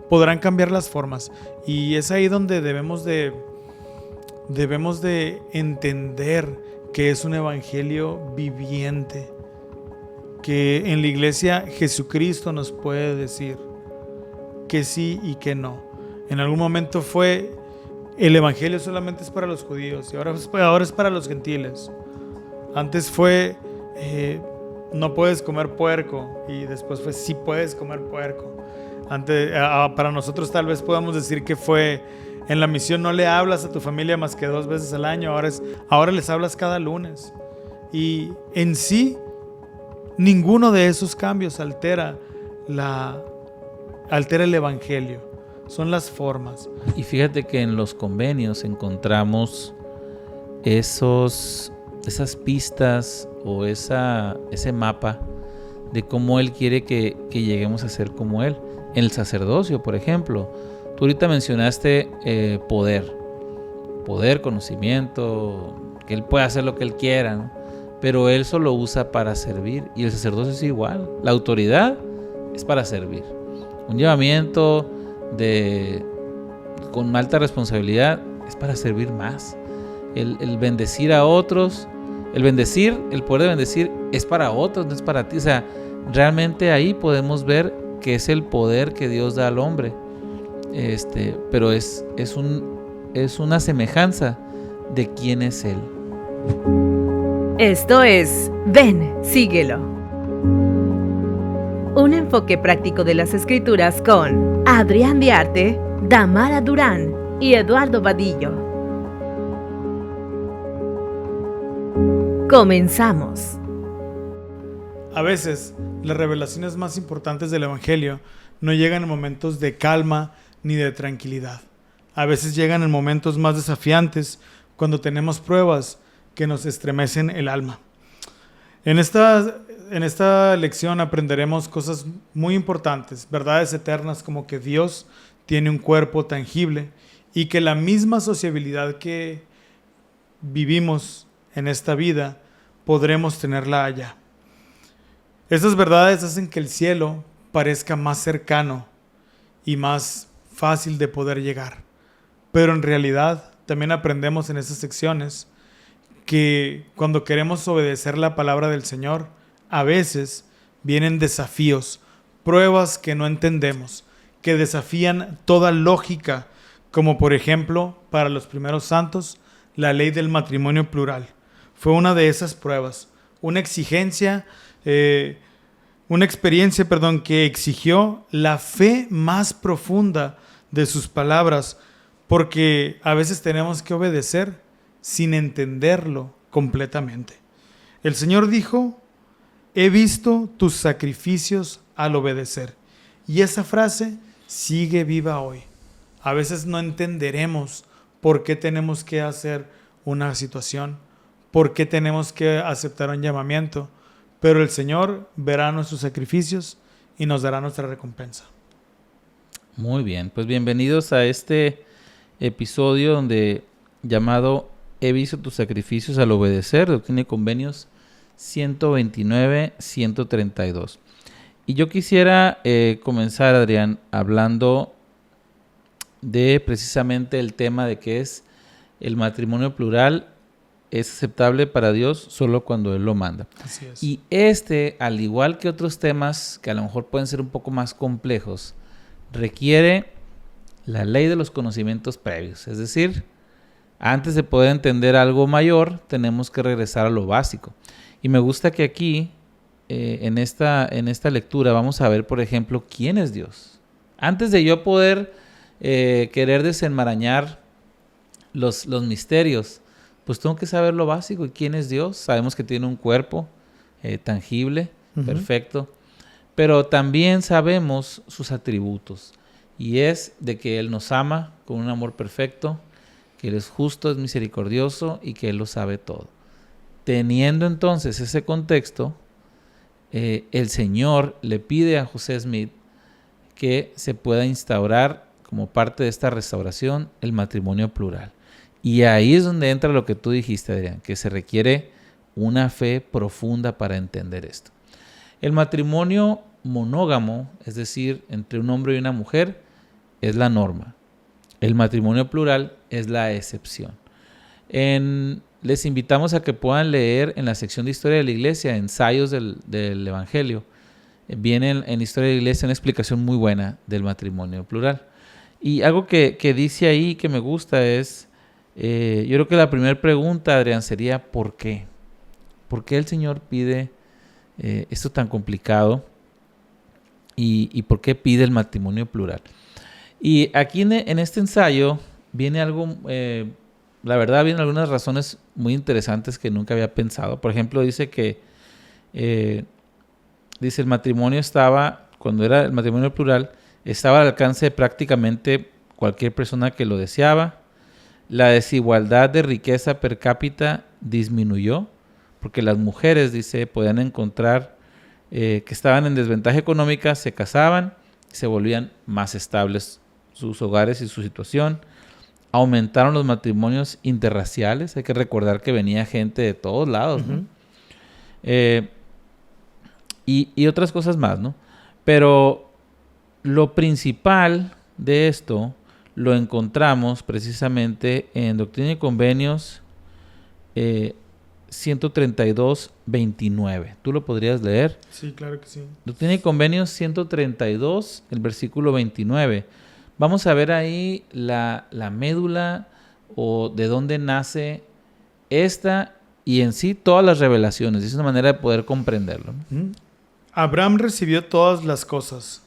podrán cambiar las formas. Y es ahí donde debemos de entender que es un evangelio viviente, que en la iglesia Jesucristo nos puede decir que sí y que no. En algún momento fue el evangelio solamente es para los judíos y ahora es para los gentiles. Antes fue no puedes comer puerco y después fue sí puedes comer puerco. Antes, para nosotros tal vez podamos decir que fue en la misión no le hablas a tu familia más que 2 veces al año, ahora les hablas cada lunes. Y en sí, ninguno de esos cambios altera el evangelio. Son las formas. Y fíjate que en los convenios encontramos esas pistas o ese mapa de cómo Él quiere que lleguemos a ser como Él. En el sacerdocio, por ejemplo, tú ahorita mencionaste poder, conocimiento, que Él puede hacer lo que Él quiera, ¿no? Pero Él solo usa para servir, y el sacerdocio es igual. La autoridad es para servir. Un llamamiento con alta responsabilidad es para servir más. El bendecir a otros, el poder de bendecir es para otros, no es para ti. O sea, realmente ahí podemos ver que es el poder que Dios da al hombre. Pero es una semejanza de quién es Él. Esto es Ven, síguelo. Un enfoque práctico de las Escrituras con Adrián Diarte, Damara Durán y Eduardo Vadillo. Comenzamos. A veces, las revelaciones más importantes del evangelio no llegan en momentos de calma ni de tranquilidad. A veces llegan en momentos más desafiantes, cuando tenemos pruebas que nos estremecen el alma. En esta lección aprenderemos cosas muy importantes, verdades eternas como que Dios tiene un cuerpo tangible y que la misma sociabilidad que vivimos en esta vida podremos tenerla allá. Estas verdades hacen que el cielo parezca más cercano y más fácil de poder llegar. Pero en realidad también aprendemos en estas secciones que cuando queremos obedecer la palabra del Señor, a veces vienen desafíos, pruebas que no entendemos, que desafían toda lógica, como por ejemplo, para los primeros santos, la ley del matrimonio plural. Fue una de esas pruebas, una experiencia que exigió la fe más profunda de sus palabras, porque a veces tenemos que obedecer sin entenderlo completamente. El Señor dijo: he visto tus sacrificios al obedecer. Y esa frase sigue viva hoy. A veces no entenderemos por qué tenemos que hacer una situación, por qué tenemos que aceptar un llamamiento, pero el Señor verá nuestros sacrificios y nos dará nuestra recompensa. Muy bien, pues bienvenidos a este episodio llamado He visto tus sacrificios al obedecer, Doctrina y Convenios 129-132. Y yo quisiera comenzar, Adrián, hablando de precisamente el tema de que es el matrimonio plural es aceptable para Dios solo cuando Él lo manda. Así es. Y al igual que otros temas que a lo mejor pueden ser un poco más complejos, requiere la ley de los conocimientos previos. Es decir, antes de poder entender algo mayor, tenemos que regresar a lo básico. Y me gusta que aquí, en esta lectura, vamos a ver, por ejemplo, quién es Dios. Antes de yo poder querer desenmarañar los misterios, pues tengo que saber lo básico. ¿Y quién es Dios? Sabemos que tiene un cuerpo tangible, perfecto, pero también sabemos sus atributos. Y es de que Él nos ama con un amor perfecto, que Él es justo, es misericordioso y que Él lo sabe todo. Teniendo entonces ese contexto, el Señor le pide a José Smith que se pueda instaurar como parte de esta restauración el matrimonio plural. Y ahí es donde entra lo que tú dijiste, Adrián, que se requiere una fe profunda para entender esto. El matrimonio monógamo, es decir, entre un hombre y una mujer, es la norma. El matrimonio plural es la excepción. Les invitamos a que puedan leer en la sección de Historia de la Iglesia, ensayos del Evangelio. Viene en Historia de la Iglesia una explicación muy buena del matrimonio plural. Y algo que dice ahí que me gusta es, yo creo que la primera pregunta, Adrián, sería ¿por qué? ¿Por qué el Señor pide esto tan complicado? ¿Y por qué pide el matrimonio plural? Y aquí en este ensayo viene algo, la verdad, vienen algunas razones muy interesantes que nunca había pensado. Por ejemplo, dice que el matrimonio cuando era el matrimonio plural, estaba al alcance de prácticamente cualquier persona que lo deseaba. La desigualdad de riqueza per cápita disminuyó, porque las mujeres, dice, podían encontrar que estaban en desventaja económica, se casaban, se volvían más estables sus hogares y su situación. Aumentaron los matrimonios interraciales. Hay que recordar que venía gente de todos lados, ¿no? Y otras cosas más, ¿no? Pero lo principal de esto lo encontramos precisamente en Doctrina y Convenios 132:29. ¿Tú lo podrías leer? Sí, claro que sí. Doctrina y Convenios 132, el versículo 29. Vamos a ver ahí la médula o de dónde nace esta y en sí todas las revelaciones. Es una manera de poder comprenderlo, ¿no? Abraham recibió todas las cosas,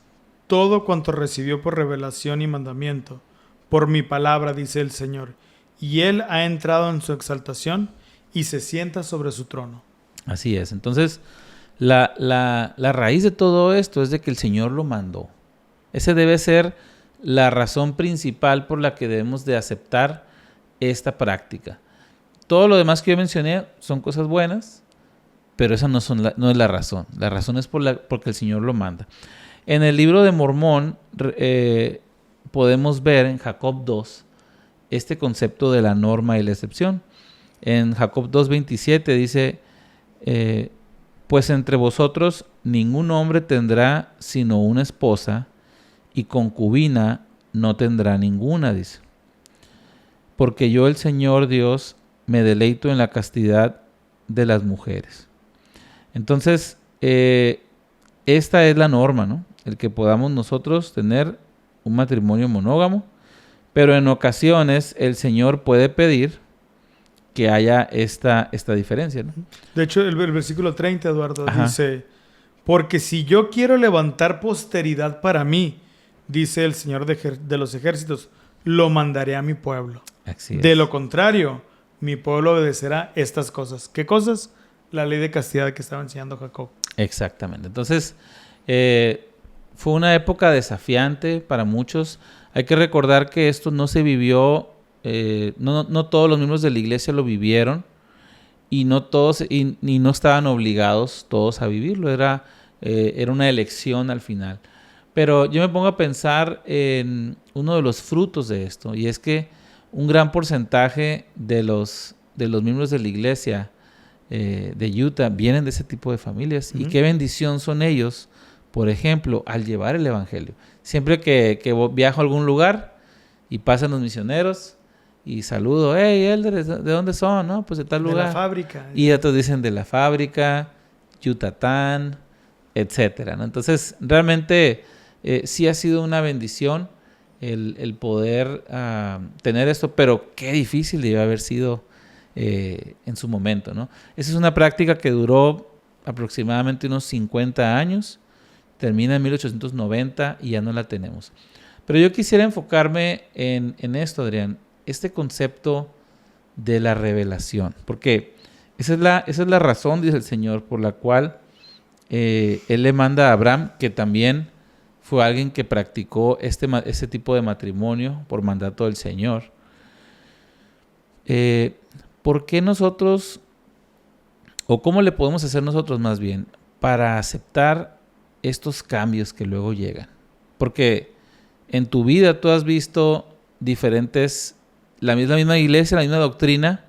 todo cuanto recibió por revelación y mandamiento, por mi palabra, dice el Señor, y él ha entrado en su exaltación y se sienta sobre su trono. Así es. Entonces, la raíz de todo esto es de que el Señor lo mandó. Ese debe ser la razón principal por la que debemos de aceptar esta práctica. Todo lo demás que yo mencioné son cosas buenas, pero esa no es la razón. La razón es porque el Señor lo manda. En el libro de Mormón podemos ver en Jacob 2 este concepto de la norma y la excepción. En Jacob 2:27 dice, pues entre vosotros ningún hombre tendrá sino una esposa, y concubina no tendrá ninguna, dice. Porque yo, el Señor Dios, me deleito en la castidad de las mujeres. Entonces, esta es la norma, ¿no? El que podamos nosotros tener un matrimonio monógamo, pero en ocasiones el Señor puede pedir que haya esta diferencia, ¿no? De hecho, el versículo 30, Eduardo, Ajá. dice, porque si yo quiero levantar posteridad para mí, dice el Señor de los ejércitos, lo mandaré a mi pueblo. Así es. De lo contrario, mi pueblo obedecerá estas cosas. ¿Qué cosas? La ley de castidad que estaba enseñando Jacob. Exactamente. Entonces, fue una época desafiante para muchos. Hay que recordar que esto no se vivió, no todos los miembros de la iglesia lo vivieron, y no todos, y no estaban obligados todos a vivirlo. Era una elección al final. Pero yo me pongo a pensar en uno de los frutos de esto, y es que un gran porcentaje de los miembros de la iglesia de Utah vienen de ese tipo de familias. Y qué bendición son ellos, por ejemplo, al llevar el evangelio. Siempre que viajo a algún lugar y pasan los misioneros y saludo, hey, elders, ¿de dónde son? No, pues de tal lugar. De la fábrica. Y otros dicen de la fábrica, Yutatán, etcétera, ¿no? Entonces, realmente sí ha sido una bendición el poder tener esto, pero qué difícil debe haber sido en su momento, ¿no? Esa es una práctica que duró aproximadamente unos 50 años, termina en 1890 y ya no la tenemos. Pero yo quisiera enfocarme en esto, Adrián, este concepto de la revelación, porque esa es la razón, dice el Señor, por la cual Él le manda a Abraham, que también fue alguien que practicó este tipo de matrimonio por mandato del Señor. ¿Por qué nosotros, o cómo le podemos hacer nosotros más bien, para aceptar estos cambios que luego llegan? Porque en tu vida tú has visto diferentes, la misma iglesia, la misma doctrina,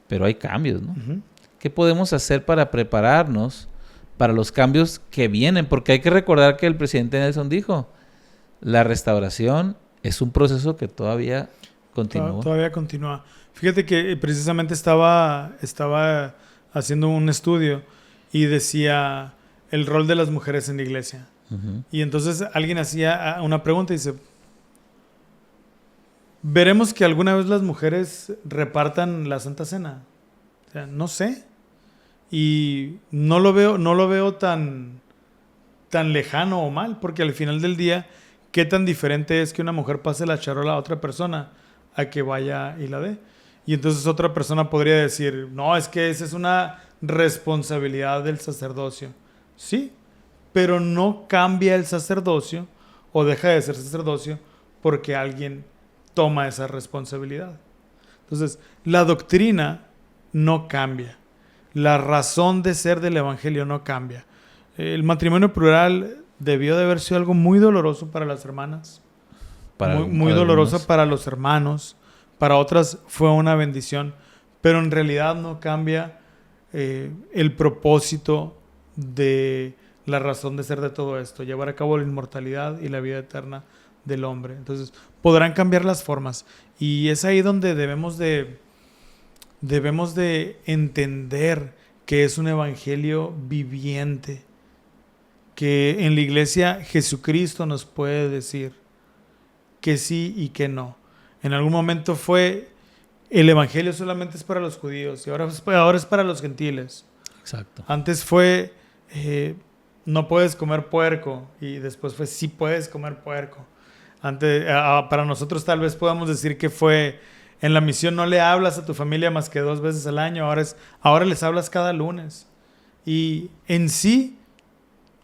pero hay cambios, ¿no? Uh-huh. ¿Qué podemos hacer para prepararnos para los cambios que vienen? Porque hay que recordar que el presidente Nelson dijo, la restauración es un proceso que todavía continúa. Todavía continúa. Fíjate que precisamente estaba haciendo un estudio y decía el rol de las mujeres en la iglesia. Ujú. Y entonces alguien hacía una pregunta y dice, ¿veremos que alguna vez las mujeres repartan la Santa Cena? O sea, no sé. Y no lo veo tan lejano o mal, porque al final del día, ¿qué tan diferente es que una mujer pase la charola a otra persona a que vaya y la dé? Y entonces otra persona podría decir, no, es que esa es una responsabilidad del sacerdocio. Sí, pero no cambia el sacerdocio o deja de ser sacerdocio porque alguien toma esa responsabilidad. Entonces, la doctrina no cambia. La razón de ser del evangelio no cambia. El matrimonio plural debió de haber sido algo muy doloroso para las hermanas, muy doloroso para los hermanos, para otras fue una bendición, pero en realidad no cambia el propósito de la razón de ser de todo esto, llevar a cabo la inmortalidad y la vida eterna del hombre. Entonces, podrán cambiar las formas y es ahí donde debemos de entender que es un evangelio viviente, que en la iglesia Jesucristo nos puede decir que sí y que no. En algún momento fue el evangelio solamente es para los judíos y ahora es para los gentiles. Exacto. Antes fue no puedes comer puerco y después fue sí puedes comer puerco. Para nosotros tal vez podamos decir que fue en la misión no le hablas a tu familia más que 2 veces al año, ahora les hablas cada lunes. Y en sí,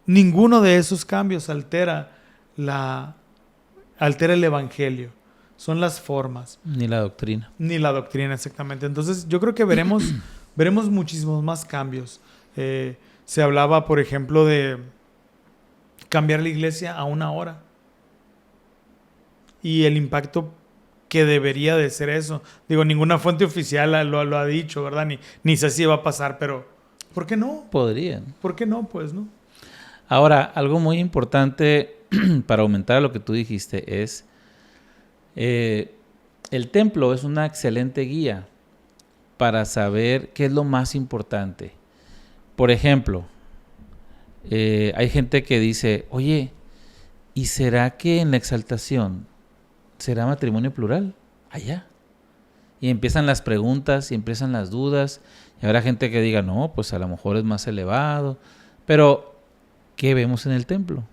ninguno de esos cambios altera el evangelio. Son las formas. Ni la doctrina. Ni la doctrina, exactamente. Entonces, yo creo que veremos muchísimos más cambios. Se hablaba, por ejemplo, de cambiar la iglesia a 1 hora. Y el impacto que debería de ser eso. Digo, ninguna fuente oficial lo ha dicho, ¿verdad? Ni sé si va a pasar, pero ¿por qué no? Podrían. ¿Por qué no? Pues, ¿no? Ahora, algo muy importante para aumentar lo que tú dijiste es el templo es una excelente guía para saber qué es lo más importante. Por ejemplo, hay gente que dice, oye, ¿y será que en la exaltación será matrimonio plural? Allá. Y empiezan las preguntas y empiezan las dudas. Y habrá gente que diga, no, pues a lo mejor es más elevado. Pero, ¿qué vemos en el templo?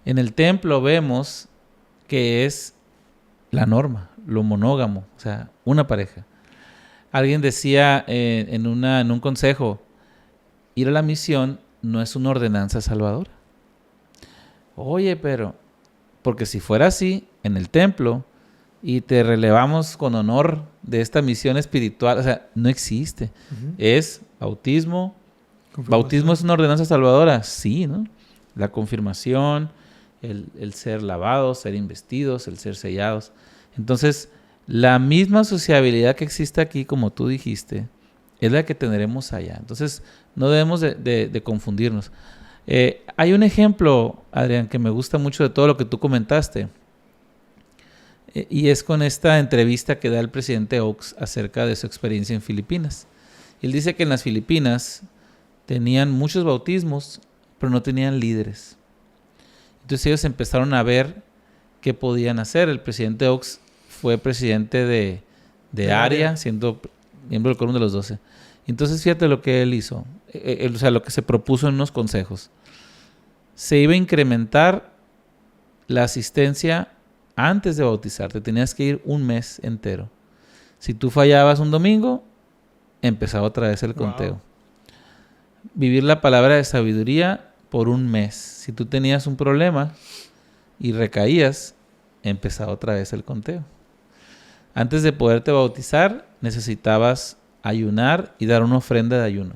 En el templo vemos que es la norma, lo monógamo, o sea, una pareja. Alguien decía en un consejo, ir a la misión no es una ordenanza salvadora. Oye, pero, porque si fuera así, en el templo, y te relevamos con honor de esta misión espiritual, o sea, no existe. Uh-huh. Es bautismo. ¿Bautismo es una ordenanza salvadora? Sí, ¿no? La confirmación, el ser lavados, ser investidos, el ser sellados. Entonces, la misma sociabilidad que existe aquí, como tú dijiste, es la que tendremos allá. Entonces, no debemos de confundirnos. Hay un ejemplo, Adrián, que me gusta mucho de todo lo que tú comentaste. Y es con esta entrevista que da el presidente Oaks acerca de su experiencia en Filipinas. Él dice que en las Filipinas tenían muchos bautismos, pero no tenían líderes. Entonces ellos empezaron a ver qué podían hacer. El presidente Oaks fue presidente de área, siendo miembro del Quórum de los 12. Entonces fíjate lo que él hizo, o sea, lo que se propuso en unos consejos. Se iba a incrementar la asistencia antes de bautizarte. Tenías que ir 1 mes entero. Si tú fallabas un domingo, empezaba otra vez el conteo. Wow. Vivir la palabra de sabiduría por 1 mes. Si tú tenías un problema y recaías, empezaba otra vez el conteo. Antes de poderte bautizar, necesitabas ayunar y dar una ofrenda de ayuno.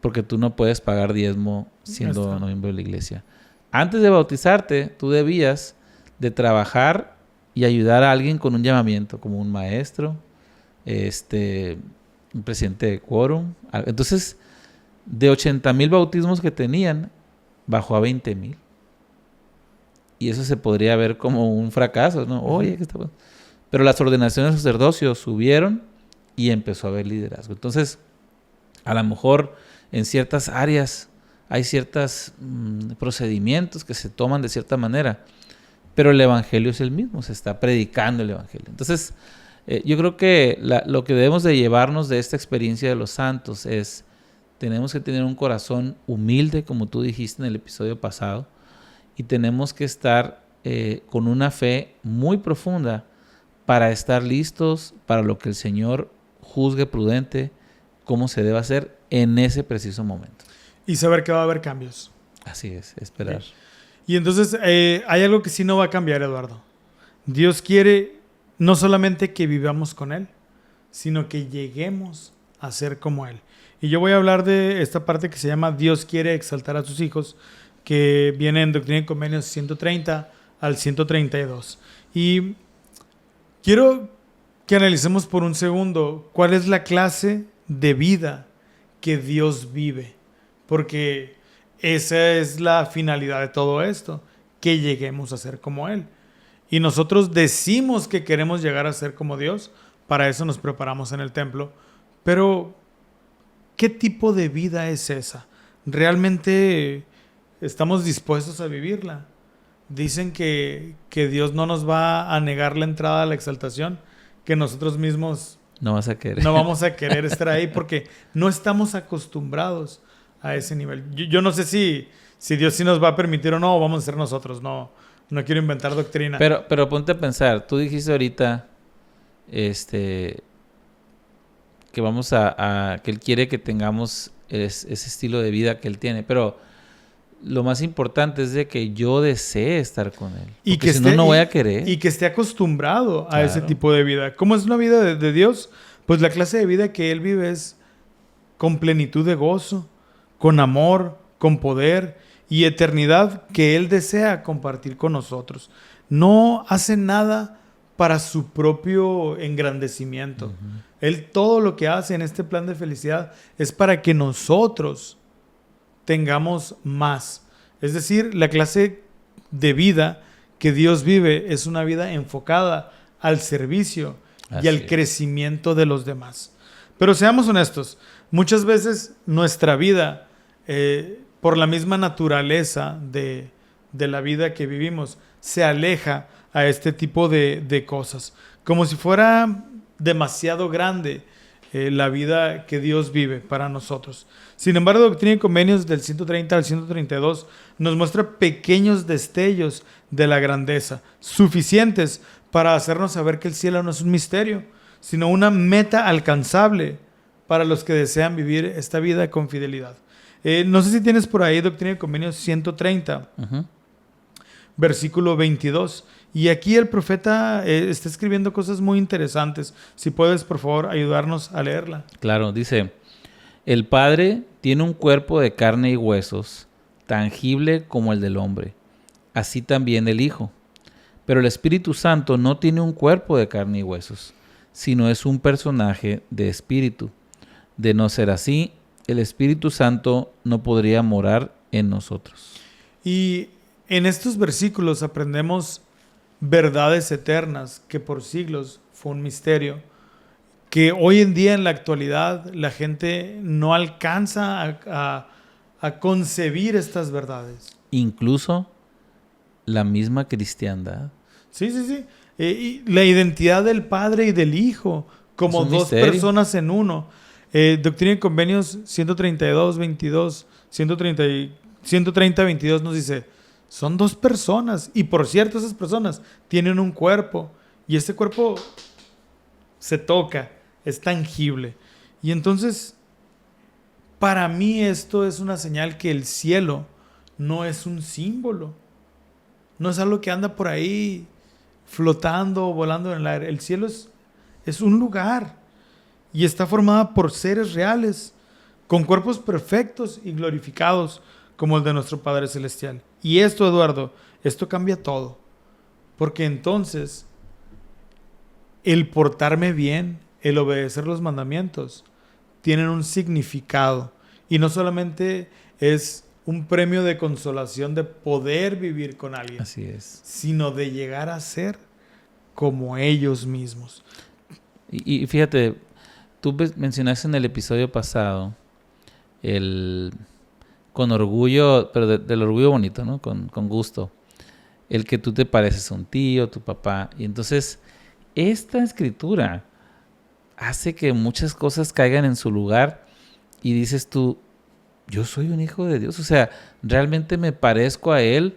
Porque tú no puedes pagar diezmo siendo miembro de la iglesia. Antes de bautizarte, tú debías de trabajar y ayudar a alguien con un llamamiento, como un maestro, un presidente de quórum. Entonces, de 80,000 bautismos que tenían, bajó a 20,000. y eso se podría ver como un fracaso, ¿no? Oye, ¿qué está pasando? Pero las ordenaciones de sacerdocio subieron y empezó a haber liderazgo. Entonces, a lo mejor en ciertas áreas hay ciertos procedimientos que se toman de cierta manera, pero el evangelio es el mismo, se está predicando el evangelio. Entonces, yo creo que lo que debemos de llevarnos de esta experiencia de los santos es, tenemos que tener un corazón humilde, como tú dijiste en el episodio pasado, y tenemos que estar con una fe muy profunda para estar listos para lo que el Señor juzgue prudente, cómo se debe hacer en ese preciso momento. Y saber que va a haber cambios. Así es, esperar. Sí. Y entonces hay algo que sí no va a cambiar, Eduardo. Dios quiere no solamente que vivamos con Él, sino que lleguemos a ser como Él. Y yo voy a hablar de esta parte que se llama Dios quiere exaltar a sus hijos, que viene en Doctrina y Convenios 130 al 132. Y quiero que analicemos por un segundo cuál es la clase de vida que Dios vive. Porque esa es la finalidad de todo esto, que lleguemos a ser como Él. Y nosotros decimos que queremos llegar a ser como Dios, para eso nos preparamos en el templo. Pero, ¿qué tipo de vida es esa? ¿Realmente estamos dispuestos a vivirla? Dicen que Dios no nos va a negar la entrada a la exaltación, que nosotros mismos no vamos a querer estar ahí porque no estamos acostumbrados a ese nivel. Yo no sé si Dios sí nos va a permitir o no, o vamos a ser nosotros. No quiero inventar doctrina. Pero ponte a pensar, tú dijiste ahorita que vamos que Él quiere que tengamos ese estilo de vida que Él tiene, pero lo más importante es de que yo desee estar con Él. Y que si no, no voy a querer. Y que esté acostumbrado a ese tipo de vida. ¿Cómo es una vida de Dios? Pues la clase de vida que Él vive es con plenitud de gozo, con amor, con poder y eternidad que Él desea compartir con nosotros. No hace nada para su propio engrandecimiento. Él todo lo que hace en este plan de felicidad es para que nosotros tengamos más. Es decir, la clase de vida que Dios vive es una vida enfocada al servicio y al crecimiento de los demás. Pero seamos honestos, muchas veces nuestra vida, por la misma naturaleza de la vida que vivimos, se aleja a este tipo de cosas. Como si fuera demasiado grande la vida que Dios vive para nosotros. Sin embargo, Doctrina y Convenios del 130 al 132 nos muestra pequeños destellos de la grandeza, suficientes para hacernos saber que el cielo no es un misterio, sino una meta alcanzable para los que desean vivir esta vida con fidelidad. No sé si tienes por ahí Doctrina y Convenios 130, versículo 22. Y aquí el profeta está escribiendo cosas muy interesantes. Si puedes, por favor, ayudarnos a leerla. Claro, dice: el Padre tiene un cuerpo de carne y huesos, tangible como el del hombre. Así también el Hijo. Pero el Espíritu Santo no tiene un cuerpo de carne y huesos, sino es un personaje de espíritu. De no ser así, el Espíritu Santo no podría morar en nosotros. Y en estos versículos aprendemos verdades eternas que por siglos fue un misterio, que hoy en día en la actualidad la gente no alcanza a concebir estas verdades. Incluso la misma cristiandad. Sí. Y la identidad del Padre y del Hijo como dos personas en uno. Doctrina y Convenios 132, 22, 130, 22 nos dice: son dos personas. Y por cierto, esas personas tienen un cuerpo. Y este cuerpo se toca, es tangible. Y entonces, para mí esto es una señal que el cielo no es un símbolo. No es algo que anda por ahí flotando o volando en el aire. El cielo es un lugar. Y está formada por seres reales, con cuerpos perfectos y glorificados, como el de nuestro Padre Celestial. Y esto, Eduardo, esto cambia todo. Porque entonces, el portarme bien, el obedecer los mandamientos, tienen un significado. Y no solamente es un premio de consolación de poder vivir con alguien, Así es. sino de llegar a ser como ellos mismos. Y fíjate, tú mencionaste en el episodio pasado con orgullo, pero del orgullo bonito, ¿no? Con gusto. El que tú te pareces a un tío, tu papá. Y entonces, esta escritura hace que muchas cosas caigan en su lugar y dices tú, yo soy un hijo de Dios. O sea, realmente me parezco a Él,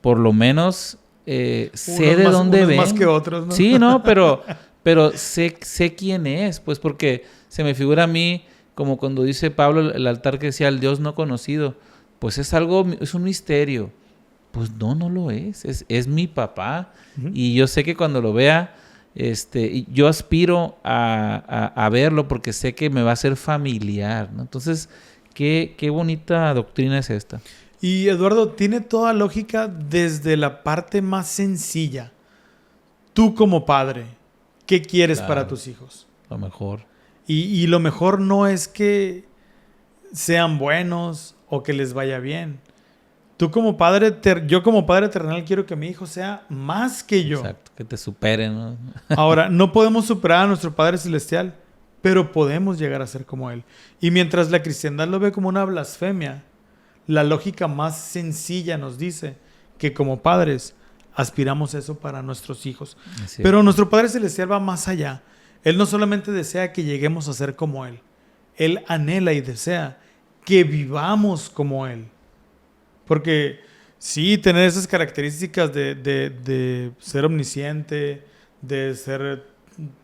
por lo menos sé de dónde ven. Más que otros, ¿no? Sí, no, pero sé quién es, pues porque se me figura a mí, como cuando dice Pablo, el altar que decía el Dios no conocido, pues es un misterio. Pues no lo es mi papá. Uh-huh. Y yo sé que cuando lo vea, yo aspiro a verlo porque sé que me va a ser familiar, ¿no? Entonces, qué bonita doctrina es esta. Y Eduardo, tiene toda lógica desde la parte más sencilla. Tú como padre, ¿qué quieres para tus hijos? Lo mejor. Y lo mejor no es que sean buenos o que les vaya bien. Tú como padre, yo como padre terrenal quiero que mi hijo sea más que yo. Exacto, que te supere, ¿no? Ahora, no podemos superar a nuestro Padre Celestial, pero podemos llegar a ser como Él. Y mientras la cristiandad lo ve como una blasfemia, la lógica más sencilla nos dice que como padres aspiramos eso para nuestros hijos. Pero nuestro Padre Celestial va más allá. Él no solamente desea que lleguemos a ser como Él. Él anhela y desea que vivamos como Él. Porque sí, tener esas características de ser omnisciente, de ser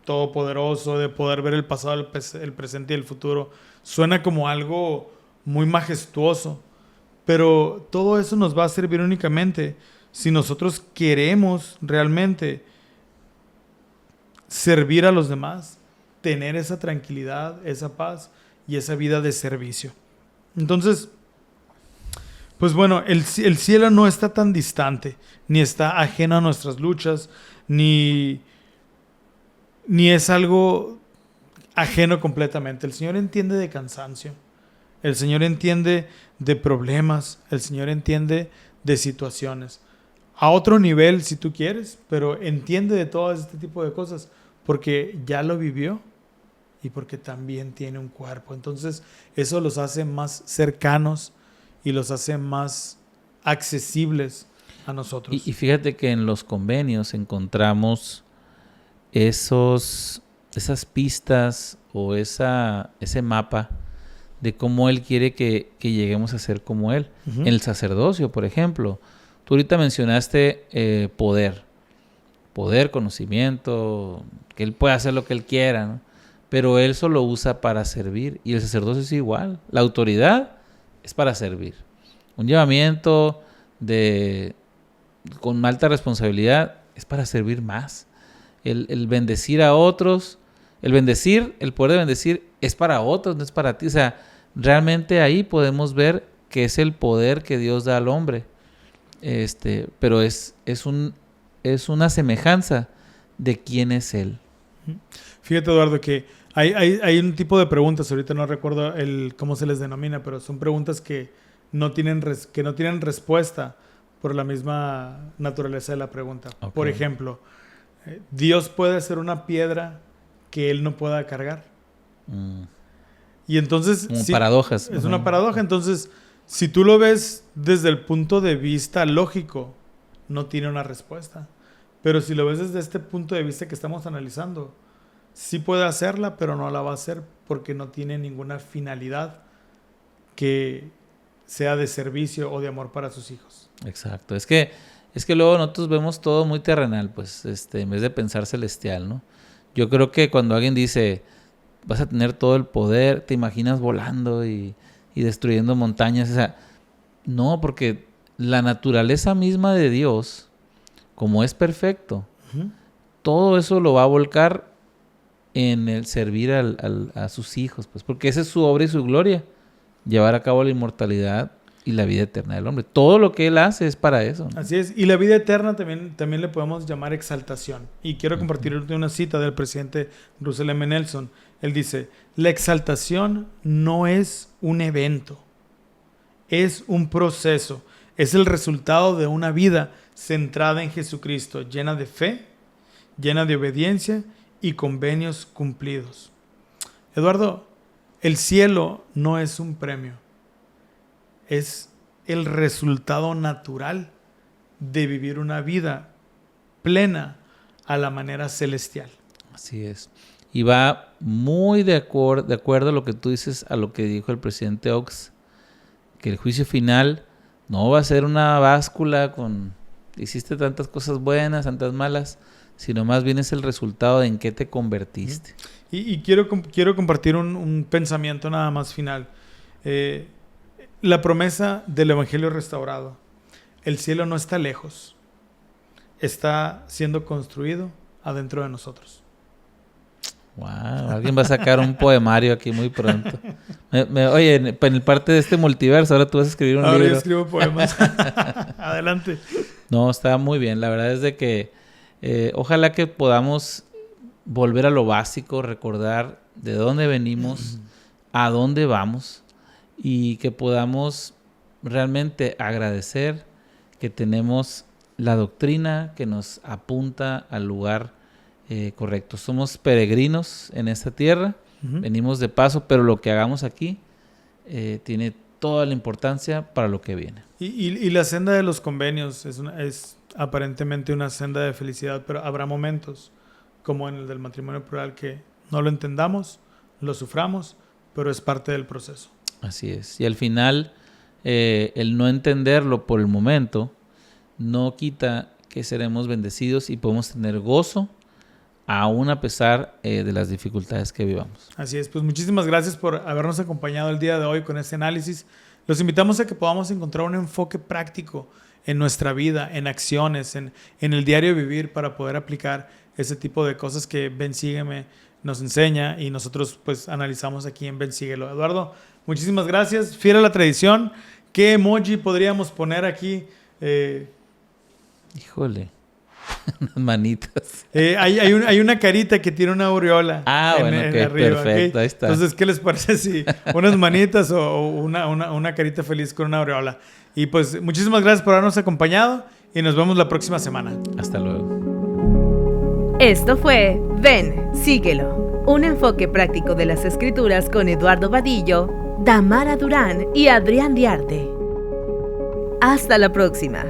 todopoderoso, de poder ver el pasado, el presente y el futuro, suena como algo muy majestuoso. Pero todo eso nos va a servir únicamente si nosotros queremos realmente servir a los demás, tener esa tranquilidad, esa paz y esa vida de servicio. Entonces, pues bueno, el cielo no está tan distante, ni está ajeno a nuestras luchas, ni es algo ajeno completamente. El Señor entiende de cansancio, el Señor entiende de problemas, el Señor entiende de situaciones. A otro nivel, si tú quieres, pero entiende de todo este tipo de cosas, porque ya lo vivió y porque también tiene un cuerpo. Entonces, eso los hace más cercanos y los hace más accesibles a nosotros. Y fíjate que en los convenios encontramos esas pistas o ese mapa de cómo Él quiere que lleguemos a ser como Él. Uh-huh. En el sacerdocio, por ejemplo, tú ahorita mencionaste poder, conocimiento, que Él puede hacer lo que Él quiera, ¿no? Pero Él solo usa para servir, y el sacerdocio es igual. La autoridad es para servir. Un llamamiento con alta responsabilidad es para servir más. El bendecir a otros, el poder de bendecir es para otros, no es para ti. O sea, realmente ahí podemos ver que es el poder que Dios da al hombre. Pero es una semejanza de quién es Él. Fíjate, Eduardo, que hay un tipo de preguntas, ahorita no recuerdo cómo se les denomina, pero son preguntas que no tienen respuesta por la misma naturaleza de la pregunta. Okay. Por ejemplo, ¿Dios puede ser una piedra que Él no pueda cargar? Y entonces... Como paradojas. Es una paradoja. Entonces, si tú lo ves desde el punto de vista lógico, no tiene una respuesta. Pero si lo ves desde este punto de vista que estamos analizando, sí puede hacerla, pero no la va a hacer porque no tiene ninguna finalidad que sea de servicio o de amor para sus hijos. Exacto. Es que luego nosotros vemos todo muy terrenal, pues, en vez de pensar celestial, ¿no? Yo creo que cuando alguien dice, vas a tener todo el poder, te imaginas volando y destruyendo montañas. O sea, no, porque la naturaleza misma de Dios, como es perfecto, uh-huh, todo eso lo va a volcar en el servir a sus hijos, pues, porque esa es su obra y su gloria, llevar a cabo la inmortalidad y la vida eterna del hombre. Todo lo que Él hace es para eso, ¿no? Así es. Y la vida eterna también le podemos llamar exaltación. Y quiero compartir una cita del presidente Russell M. Nelson. Él dice, la exaltación no es un evento, es un proceso. Es el resultado de una vida centrada en Jesucristo, llena de fe, llena de obediencia y convenios cumplidos. Eduardo, el cielo no es un premio. Es el resultado natural de vivir una vida plena a la manera celestial. Así es. Y va muy de acuerdo a lo que tú dices, a lo que dijo el presidente Oaks, que el juicio final no va a ser una báscula con hiciste tantas cosas buenas, tantas malas, sino más bien es el resultado de en qué te convertiste. Y quiero compartir un pensamiento nada más final. La promesa del Evangelio restaurado. El cielo no está lejos. Está siendo construido adentro de nosotros. Wow, alguien va a sacar un poemario aquí muy pronto. Oye, en parte de este multiverso, ahora tú vas a escribir un libro. Ahora yo escribo poemas. Adelante. No, está muy bien. La verdad es de que ojalá que podamos volver a lo básico, recordar de dónde venimos, a dónde vamos y que podamos realmente agradecer que tenemos la doctrina que nos apunta al lugar correcto. Somos peregrinos en esta tierra, venimos de paso, pero lo que hagamos aquí tiene toda la importancia para lo que viene. Y la senda de los convenios es aparentemente una senda de felicidad, pero habrá momentos, como en el del matrimonio plural, que no lo entendamos, lo suframos, pero es parte del proceso. Así es. Y al final, el no entenderlo por el momento no quita que seremos bendecidos y podemos tener gozo aún a pesar de las dificultades que vivamos. Así es, pues muchísimas gracias por habernos acompañado el día de hoy con este análisis. Los invitamos a que podamos encontrar un enfoque práctico en nuestra vida, en acciones, en el diario vivir para poder aplicar ese tipo de cosas que Ven Sígueme nos enseña y nosotros pues analizamos aquí en Ven Síguelo. Eduardo, muchísimas gracias. Fiel a la tradición, ¿qué emoji podríamos poner aquí? Híjole. Unas manitas. Hay una carita que tiene una aureola. Bueno, ok, arriba, perfecto, ¿okay? Ahí está. Entonces, ¿qué les parece si unas manitas o una carita feliz con una aureola? Y pues, muchísimas gracias por habernos acompañado y nos vemos la próxima semana. Hasta luego. Esto fue Ven, Síguelo. Un enfoque práctico de las Escrituras con Eduardo Vadillo, Damara Durán y Adrián Diarte. Hasta la próxima.